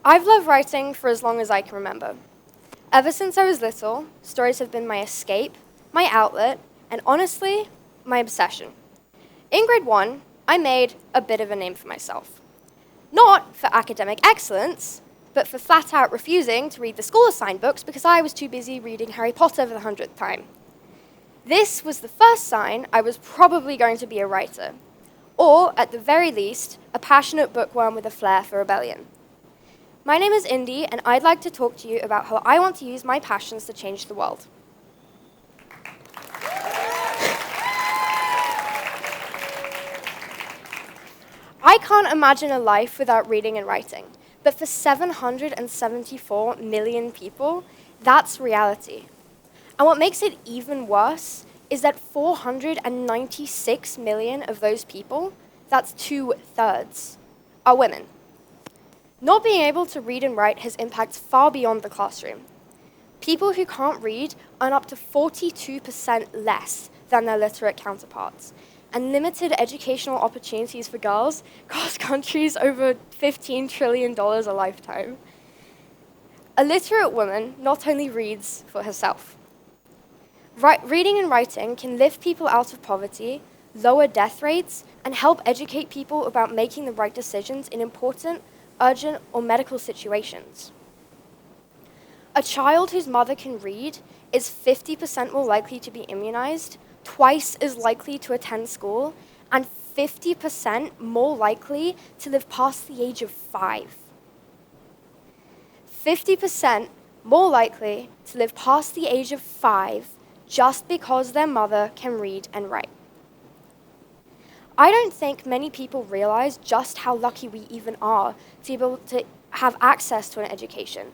I've loved writing for as long as I can remember. Ever since I was little, stories have been my escape, my outlet, and honestly, my obsession. In grade 1, I made a bit of a name for myself. Not for academic excellence, but for flat out refusing to read the school-assigned books because I was too busy reading Harry Potter for the 100th time. This was the first sign I was probably going to be a writer, or at the very least, a passionate bookworm with a flair for rebellion. My name is Indi, and I'd like to talk to you about how I want to use my passions to change the world. I can't imagine a life without reading and writing, but for 774 million people, that's reality. And what makes it even worse is that 496 million of those people, that's 2/3, are women. Not being able to read and write has impacts far beyond the classroom. People who can't read earn up to 42% less than their literate counterparts, and limited educational opportunities for girls cost countries over $15 trillion a lifetime. A literate woman not only reads for herself. Reading and writing can lift people out of poverty, lower death rates, and help educate people about making the right decisions in important, urgent, or medical situations. A child whose mother can read is 50% more likely to be immunized, twice as likely to attend school, and 50% more likely to live past the age of 5. 50% more likely to live past the age of 5 just because their mother can read and write. I don't think many people realize just how lucky we even are to be able to have access to an education,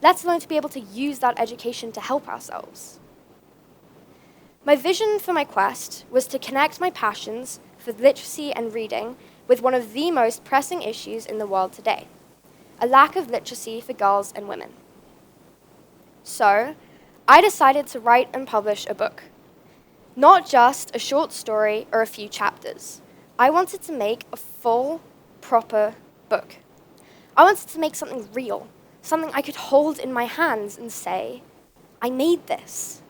let alone to be able to use that education to help ourselves. My vision for my quest was to connect my passions for literacy and reading with one of the most pressing issues in the world today, a lack of literacy for girls and women. So, I decided to write and publish a book. Not just a short story or a few chapters. I wanted to make a full, proper book. I wanted to make something real, something I could hold in my hands and say, I made this.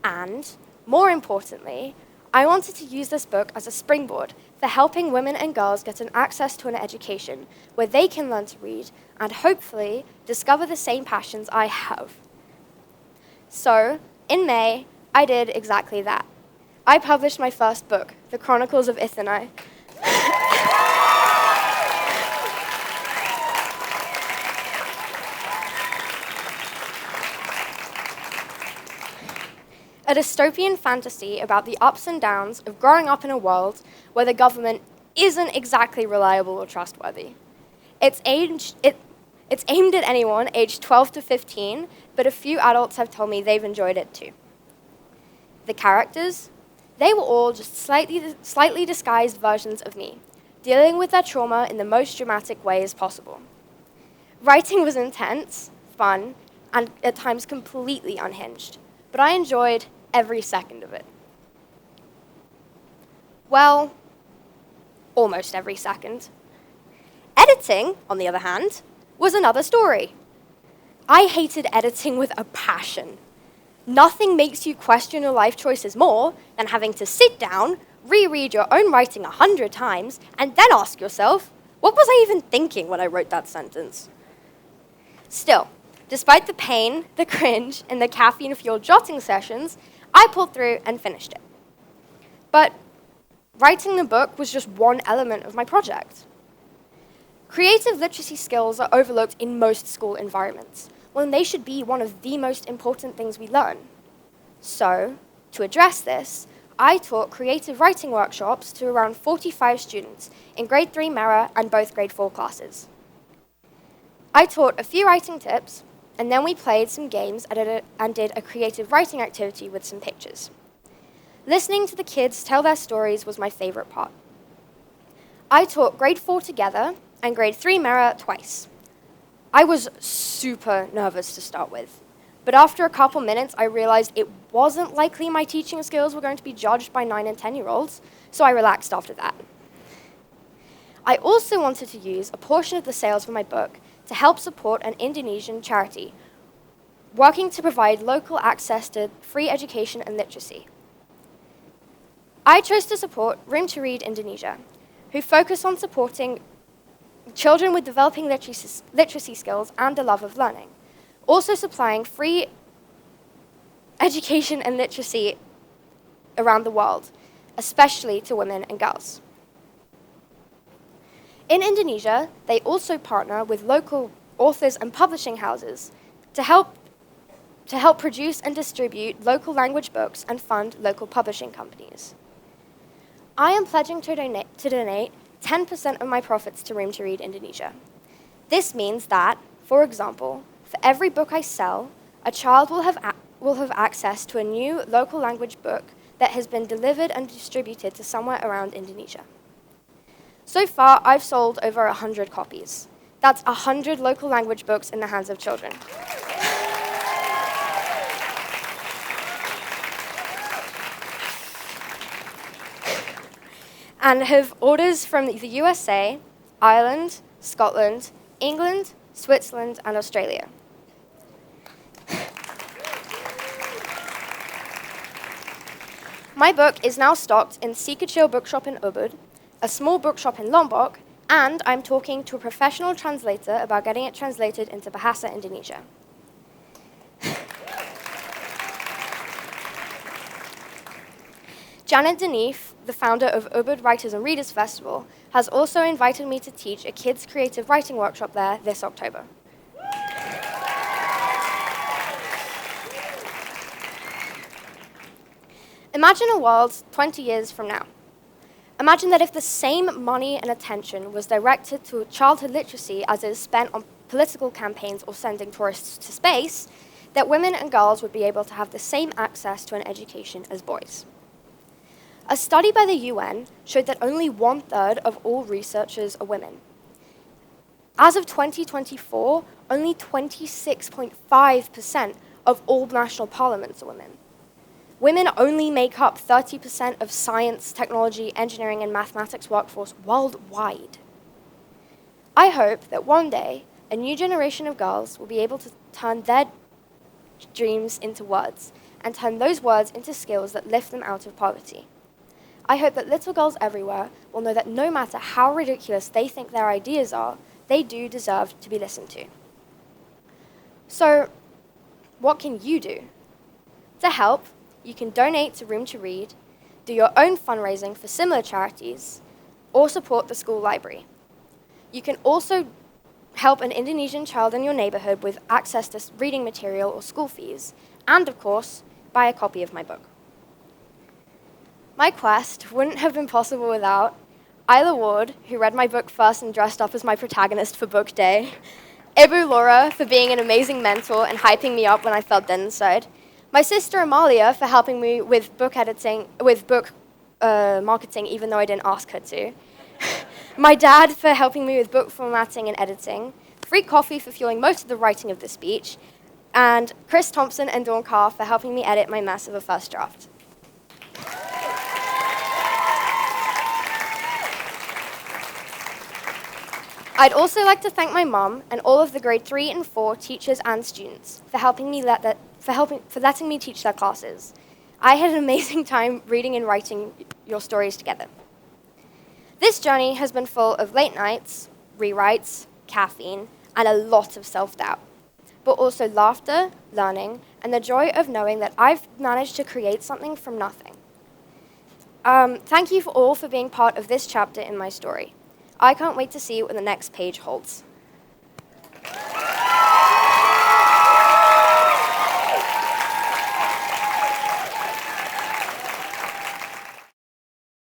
And, more importantly, I wanted to use this book as a springboard for helping women and girls get an access to an education where they can learn to read and hopefully discover the same passions I have. So, in May, I did exactly that. I published my first book, The Chronicles of Indi. A dystopian fantasy about the ups and downs of growing up in a world where the government isn't exactly reliable or trustworthy. It's aimed at anyone aged 12 to 15, but a few adults have told me they've enjoyed it too. The characters? They were all just slightly disguised versions of me, dealing with their trauma in the most dramatic ways possible. Writing was intense, fun, and at times completely unhinged, but I enjoyed every second of it. Well, almost every second. Editing, on the other hand, was another story. I hated editing with a passion. Nothing makes you question your life choices more than having to sit down, reread your own writing 100 times, and then ask yourself, what was I even thinking when I wrote that sentence? Still, despite the pain, the cringe, and the caffeine-fueled jotting sessions, I pulled through and finished it. But writing the book was just one element of my project. Creative literacy skills are overlooked in most school environments, when they should be one of the most important things we learn. So, to address this, I taught creative writing workshops to around 45 students in grade 3 Mera and both grade 4 classes. I taught a few writing tips, and then we played some games and did a creative writing activity with some pictures. Listening to the kids tell their stories was my favorite part. I taught grade 4 together and grade 3 Mera twice. I was super nervous to start with, but after a couple minutes, I realized it wasn't likely my teaching skills were going to be judged by 9 and 10-year-olds, so I relaxed after that. I also wanted to use a portion of the sales for my book to help support an Indonesian charity working to provide local access to free education and literacy. I chose to support Room to Read Indonesia, who focus on supporting children with developing literacy skills and a love of learning, also supplying free education and literacy around the world, especially to women and girls. In Indonesia, they also partner with local authors and publishing houses to help produce and distribute local language books and fund local publishing companies. I am pledging to donate 10% of my profits to Room to Read Indonesia. This means that, for example, for every book I sell, a child will have access to a new local language book that has been delivered and distributed to somewhere around Indonesia. So far, I've sold over 100 copies. That's 100 local language books in the hands of children. And have orders from the USA, Ireland, Scotland, England, Switzerland, and Australia. My book is now stocked in Sikachil Bookshop in Ubud, a small bookshop in Lombok, and I'm talking to a professional translator about getting it translated into Bahasa Indonesia. Janet Denif, the founder of Ubud Writers and Readers Festival, has also invited me to teach a kids' creative writing workshop there this October. Imagine a world 20 years from now. Imagine that if the same money and attention was directed to childhood literacy as it is spent on political campaigns or sending tourists to space, that women and girls would be able to have the same access to an education as boys. A study by the UN showed that only 1/3 of all researchers are women. As of 2024, only 26.5% of all national parliaments are women. Women only make up 30% of science, technology, engineering, and mathematics workforce worldwide. I hope that one day, a new generation of girls will be able to turn their dreams into words, and turn those words into skills that lift them out of poverty. I hope that little girls everywhere will know that no matter how ridiculous they think their ideas are, they do deserve to be listened to. So, what can you do? To help, you can donate to Room to Read, do your own fundraising for similar charities, or support the school library. You can also help an Indonesian child in your neighborhood with access to reading material or school fees, and of course, buy a copy of my book. My quest wouldn't have been possible without Isla Ward, who read my book first and dressed up as my protagonist for book day, Ibu Laura for being an amazing mentor and hyping me up when I felt dead inside, my sister Amalia for helping me with book marketing even though I didn't ask her to, my dad for helping me with book formatting and editing, free coffee for fueling most of the writing of the speech, and Chris Thompson and Dawn Carr for helping me edit my mess of a first draft. I'd also like to thank my mum and all of the grade 3 and 4 teachers and students for letting me teach their classes. I had an amazing time reading and writing your stories together. This journey has been full of late nights, rewrites, caffeine, and a lot of self-doubt, but also laughter, learning, and the joy of knowing that I've managed to create something from nothing. Thank you all for being part of this chapter in my story. I can't wait to see what the next page holds.